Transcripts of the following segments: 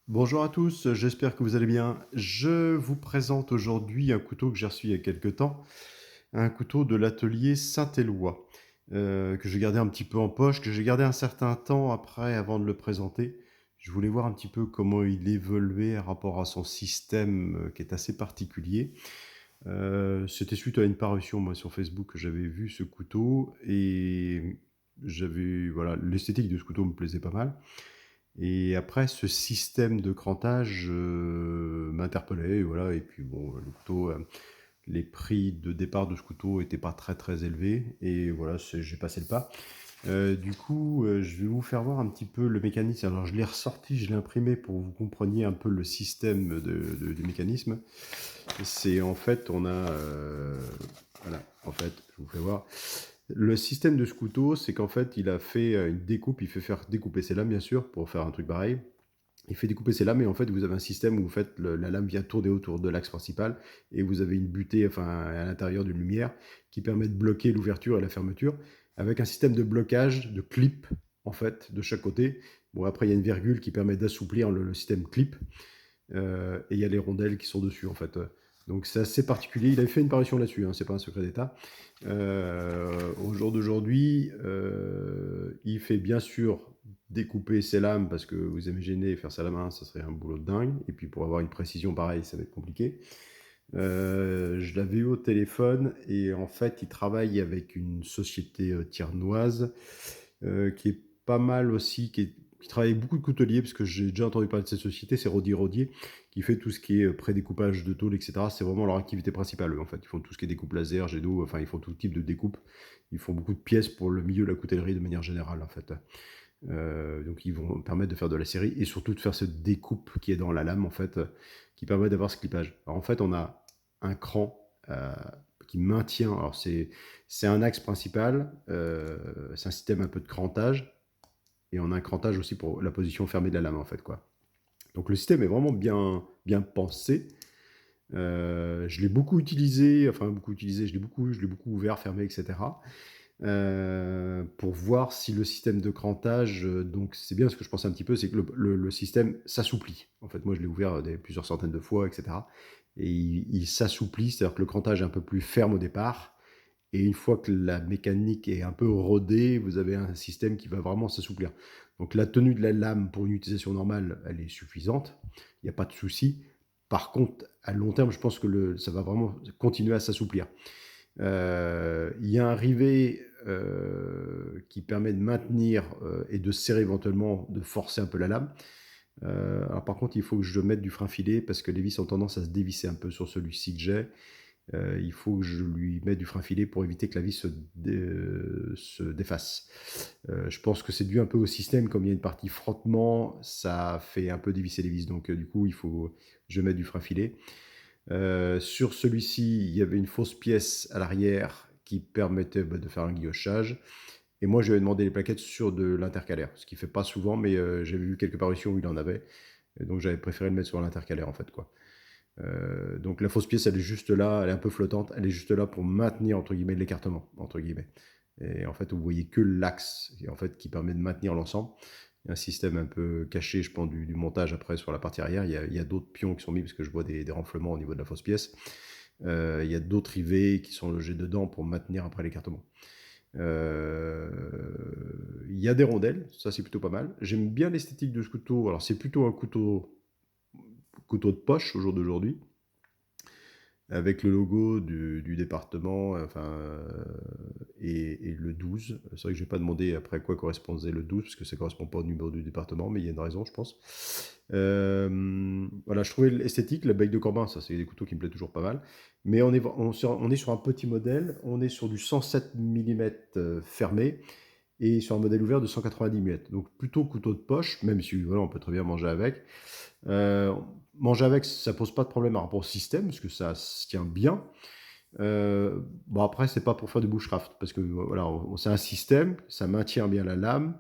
Bonjour à tous, j'espère que vous allez bien. Je vous présente aujourd'hui un couteau que j'ai reçu il y a quelque temps, un couteau de l'atelier Saint-Éloi, que j'ai gardé un petit peu en poche, que j'ai gardé un certain temps après avant de le présenter. Je voulais voir un petit peu comment il évoluait par rapport à son système qui est assez particulier. C'était suite à une parution moi sur Facebook que j'avais vu ce couteau et j'avais voilà, l'esthétique de ce couteau me plaisait pas mal. Et après, ce système de crantage m'interpellait, et voilà. Et puis bon, le couteau, les prix de départ de ce couteau n'étaient pas très très élevés, et voilà, j'ai passé le pas. Du coup, je vais vous faire voir un petit peu le mécanisme. Alors, je l'ai ressorti, je l'ai imprimé pour que vous compreniez un peu le système du mécanisme. C'est en fait, on a, voilà, en fait, je vous fais voir. Le système de ce couteau, c'est qu'en fait, il a fait une découpe, il fait faire découper ses lames, bien sûr, pour faire un truc pareil. Il fait découper ses lames et en fait, vous avez un système où vous faites la lame vient tourner autour de l'axe principal et vous avez une butée, enfin, à l'intérieur d'une lumière qui permet de bloquer l'ouverture et la fermeture avec un système de blocage, de clip, en fait, de chaque côté. Bon, après, il y a une virgule qui permet d'assouplir le système clip et il y a les rondelles qui sont dessus, en fait. Donc, c'est assez particulier. Il avait fait une parution là-dessus, hein, c'est pas un secret d'État. Au jour d'aujourd'hui, il fait bien sûr découper ses lames parce que vous imaginez faire ça à la main, ça serait un boulot de dingue. Et puis pour avoir une précision pareille, ça va être compliqué. Je l'avais eu au téléphone et en fait, il travaille avec une société tiernoise qui est pas mal aussi, qui travaille avec beaucoup de couteliers, parce que j'ai déjà entendu parler de cette société, c'est Rodi Rodier, qui fait tout ce qui est pré-découpage de tôle, etc. C'est vraiment leur activité principale, eux, en fait. Ils font tout ce qui est découpe laser, jet d'eau, enfin, ils font tout type de découpe. Ils font beaucoup de pièces pour le milieu de la coutellerie de manière générale, en fait. Donc, ils vont permettre de faire de la série et surtout de faire cette découpe qui est dans la lame, en fait, qui permet d'avoir ce clippage. Alors, en fait, on a un cran qui maintient. Alors, c'est un axe principal, c'est un système un peu de crantage, et on a un crantage aussi pour la position fermée de la lame, en fait, quoi. Donc, le système est vraiment bien pensé. Je l'ai beaucoup utilisé, enfin, beaucoup utilisé, je l'ai beaucoup ouvert, fermé, etc. Pour voir si le système de crantage, donc c'est bien ce que je pensais un petit peu, c'est que le système s'assouplit. En fait, moi je l'ai ouvert plusieurs centaines de fois, etc. Et il s'assouplit, c'est-à-dire que le crantage est un peu plus ferme au départ. Et une fois que la mécanique est un peu rodée, vous avez un système qui va vraiment s'assouplir. Donc la tenue de la lame pour une utilisation normale, elle est suffisante. Il n'y a pas de souci. Par contre, à long terme, je pense que ça va vraiment continuer à s'assouplir. Il y a un rivet qui permet de maintenir et de serrer éventuellement, de forcer un peu la lame. Alors par contre, il faut que je mette du frein filet parce que les vis ont tendance à se dévisser un peu sur celui-ci que j'ai. Il faut que je lui mette du frein filet pour éviter que la vis se défasse. Je pense que c'est dû un peu au système, comme il y a une partie frottement, ça fait un peu dévisser les vis. Donc du coup, il faut que je mette du frein filet. Sur celui-ci, il y avait une fausse pièce à l'arrière qui permettait de faire un guillochage. Et moi, je lui ai demandé les plaquettes sur de l'intercalaire, ce qui ne fait pas souvent, mais j'avais vu quelques parutions où il en avait. Et donc, j'avais préféré le mettre sur l'intercalaire, en fait, quoi. Donc, la fausse pièce, elle est juste là, elle est un peu flottante, elle est juste là pour maintenir, entre guillemets, l'écartement, entre guillemets. Et en fait, vous voyez que l'axe, en fait, qui permet de maintenir l'ensemble. Il y a un système un peu caché, je pense, du montage après sur la partie arrière. Il y a d'autres pions qui sont mis parce que je vois des renflements au niveau de la fausse pièce. Il y a d'autres rivets qui sont logés dedans pour maintenir après l'écartement. Euh, il y a des rondelles, ça c'est plutôt pas mal. J'aime bien l'esthétique de ce couteau. Alors c'est plutôt un couteau de poche au jour d'aujourd'hui avec le logo du département, enfin, et le 12. C'est vrai que je n'ai pas demandé après quoi correspondait le 12, parce que ça ne correspond pas au numéro du département, mais il y a une raison, je pense. Voilà, je trouvais l'esthétique, la bec de Corbin, ça c'est des couteaux qui me plaisent toujours pas mal. Mais on est sur un petit modèle, on est sur du 107 mm fermé, et sur un modèle ouvert de 190 mm. Donc plutôt couteau de poche, même si voilà, on peut très bien manger avec. Euh, Manger avec, ça pose pas de problème par rapport au système, parce que ça se tient bien. Bon après, c'est pas pour faire du bushcraft, parce que voilà, c'est un système, ça maintient bien la lame.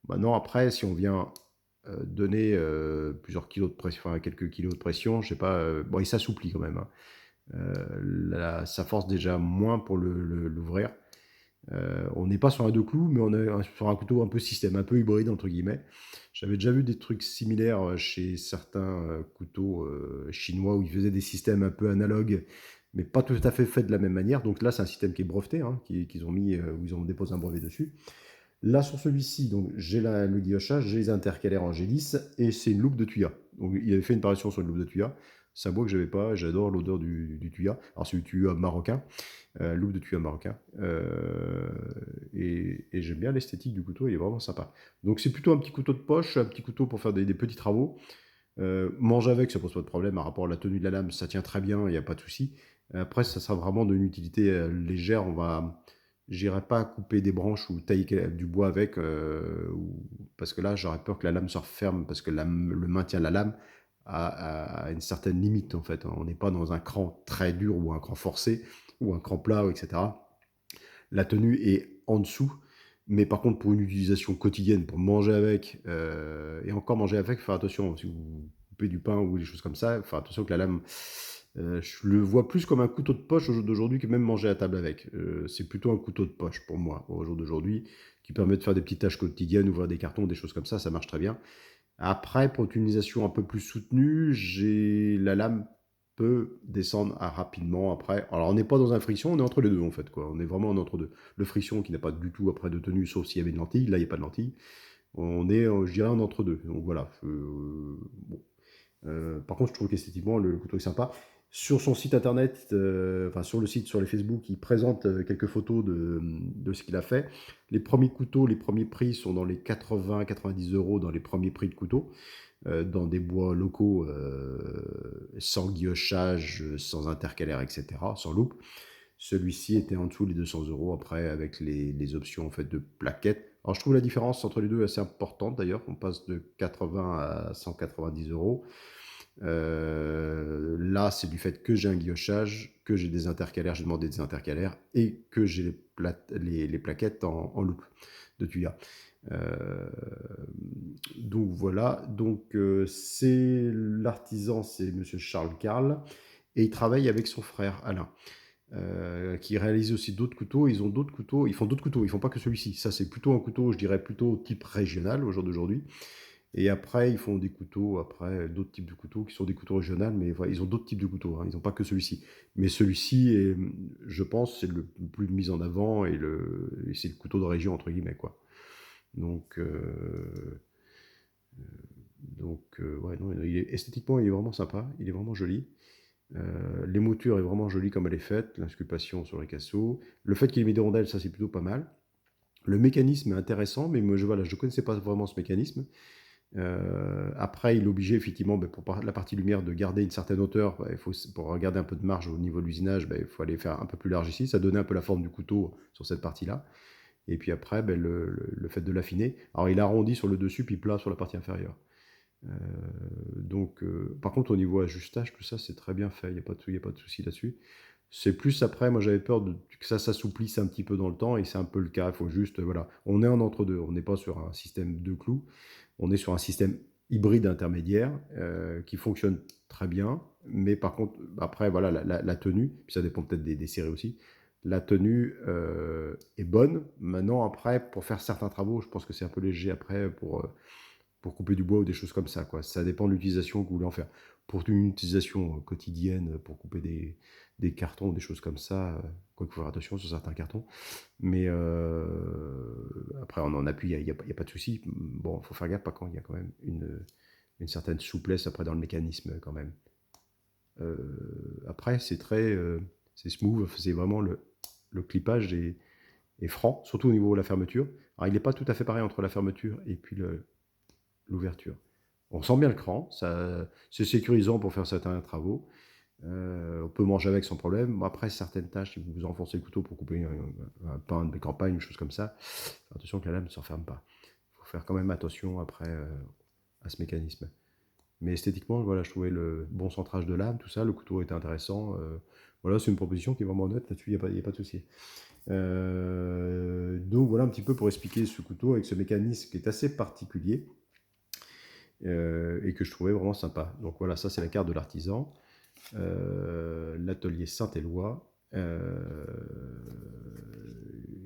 Maintenant, après, si on vient donner plusieurs kilos de pression, enfin quelques kilos de pression, je sais pas, bon, il s'assouplit quand même, hein. Ça force déjà moins pour l'ouvrir. On n'est pas sur un 2 clous, mais on est sur un couteau un peu système, un peu hybride, entre guillemets. J'avais déjà vu des trucs similaires chez certains couteaux chinois où ils faisaient des systèmes un peu analogues, mais pas tout à fait faits de la même manière. Donc là, c'est un système qui est breveté, hein, qu'ils ont mis, où ils ont déposé un brevet dessus. Là, sur celui-ci, donc j'ai le guillochage, j'ai les intercalaires en G10 et c'est une loupe de tuya. Donc il avait fait une parution sur une loupe de tuya. C'est un bois que j'avais pas, j'adore l'odeur du tuya. Alors c'est du tuya marocain, loupe de tuya marocain. Et j'aime bien l'esthétique du couteau, il est vraiment sympa. Donc c'est plutôt un petit couteau de poche, un petit couteau pour faire des petits travaux. Manger avec, ça pose pas de problème. Par rapport à la tenue de la lame, ça tient très bien, il n'y a pas de souci. Après, ça sera vraiment d'une utilité légère. J'irai pas couper des branches ou tailler du bois avec, parce que là, j'aurais peur que la lame se referme, parce que le maintien de la lame a une certaine limite, en fait. On n'est pas dans un cran très dur ou un cran forcé, ou un cran plat, etc. La tenue est en dessous, mais par contre, pour une utilisation quotidienne, pour manger avec, et encore manger avec, faire attention, si vous coupez du pain ou des choses comme ça, faire attention que la lame, je le vois plus comme un couteau de poche au jour d'aujourd'hui que même manger à table avec. C'est plutôt un couteau de poche pour moi au jour d'aujourd'hui, qui permet de faire des petites tâches quotidiennes, ouvrir des cartons, des choses comme ça marche très bien. Après, pour une utilisation un peu plus soutenue, la lame peut descendre rapidement après. Alors, on n'est pas dans un friction, on est entre les deux en fait, quoi. On est vraiment en entre deux. Le friction qui n'a pas du tout après de tenue, sauf s'il y avait une lentille. Là, il n'y a pas de lentille. On est, je dirais, en entre deux. Donc voilà. Bon. Par contre, je trouve qu'esthétiquement, le couteau est sympa. Sur son site internet, enfin sur le site, sur les Facebook, il présente quelques photos de ce qu'il a fait. Les premiers couteaux, les premiers prix sont dans les 80-90 euros dans les premiers prix de couteaux, dans des bois locaux, sans guillochage, sans intercalaire, etc., sans loupe. Celui-ci était en dessous des 200 euros après avec les options en fait de plaquettes. Alors je trouve la différence entre les deux assez importante d'ailleurs. On passe de 80 à 190 euros. Là, c'est du fait que j'ai un guillochage, que j'ai des intercalaires, j'ai demandé des intercalaires et que j'ai les plaquettes en loupe de tuya. Euh, donc voilà, donc c'est l'artisan, c'est Monsieur Charles Carl, et il travaille avec son frère Alain, qui réalise aussi d'autres couteaux. Ils ont d'autres couteaux, ils font d'autres couteaux, ils font pas que celui-ci. Ça, c'est plutôt un couteau, je dirais plutôt type régional au jour d'aujourd'hui. Et après, ils font des couteaux, après d'autres types de couteaux qui sont des couteaux régionaux, mais voilà, ils ont d'autres types de couteaux, hein, ils n'ont pas que celui-ci. Mais celui-ci, est, je pense, c'est le plus mis en avant et c'est le couteau de région, entre guillemets, quoi. Donc, ouais, non, esthétiquement, il est vraiment sympa, il est vraiment joli. L'émouture est vraiment jolie comme elle est faite, l'insculptation sur les casseaux. Le fait qu'il ait mis des rondelles, ça c'est plutôt pas mal. Le mécanisme est intéressant, mais moi je ne connaissais pas vraiment ce mécanisme. Après, il est obligé, effectivement, pour la partie lumière, de garder une certaine hauteur. Pour garder un peu de marge au niveau de l'usinage, il faut aller faire un peu plus large ici. Ça donnait un peu la forme du couteau sur cette partie-là. Et puis après, le fait de l'affiner. Alors, il arrondit sur le dessus, puis plat sur la partie inférieure. Par contre, au niveau ajustage, tout ça, c'est très bien fait. Il n'y a pas de souci là-dessus. C'est plus après, moi j'avais peur que ça s'assouplisse un petit peu dans le temps, et c'est un peu le cas. Il faut juste, voilà, on est en entre-deux. On n'est pas sur un système de clous. On est sur un système hybride intermédiaire qui fonctionne très bien, mais par contre, après, voilà, la tenue, puis ça dépend peut-être des séries aussi, la tenue est bonne. Maintenant, après, pour faire certains travaux, je pense que c'est un peu léger après pour couper du bois ou des choses comme ça, quoi. Ça dépend de l'utilisation que vous voulez en faire. Pour une utilisation quotidienne, pour couper des cartons ou des choses comme ça, quoi qu'il faut faire attention sur certains cartons, mais après, on en appuie, il n'y a pas de souci. Bon, il faut faire gaffe pas quand il y a quand même une certaine souplesse après dans le mécanisme quand même. Après, c'est smooth, c'est vraiment le clipage est franc, surtout au niveau de la fermeture. Alors, il n'est pas tout à fait pareil entre la fermeture et puis l'ouverture. On sent bien le cran, c'est sécurisant pour faire certains travaux. On peut manger avec sans problème. Après, certaines tâches, si vous enfoncez le couteau pour couper un pain de campagne, une chose comme ça, attention que la lame ne se referme pas. Il faut faire quand même attention après à ce mécanisme. Mais esthétiquement, voilà, je trouvais le bon centrage de lame, tout ça, le couteau était intéressant. Voilà, c'est une proposition qui est vraiment honnête, là-dessus, il n'y a pas de souci. Donc voilà un petit peu pour expliquer ce couteau avec ce mécanisme qui est assez particulier et que je trouvais vraiment sympa. Donc voilà, ça c'est la carte de l'artisan. L'atelier Saint-Éloi.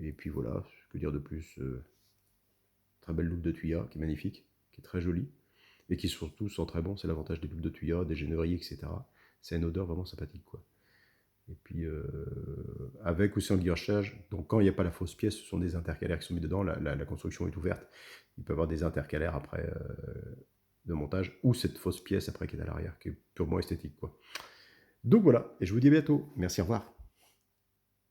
Et puis voilà, que dire de plus? Très belle loupe de Tuya, qui est magnifique, qui est très jolie, et qui surtout sent très bon. C'est l'avantage des loupes de Tuya, des Géneriers, etc. C'est une odeur vraiment sympathique, quoi. Et puis, avec aussi un guillochage, donc quand il n'y a pas la fausse pièce, ce sont des intercalaires qui sont mis dedans, la construction est ouverte. Il peut y avoir des intercalaires après de montage, ou cette fausse pièce après qui est à l'arrière, qui est purement esthétique, quoi. Donc voilà, et je vous dis à bientôt. Merci, au revoir.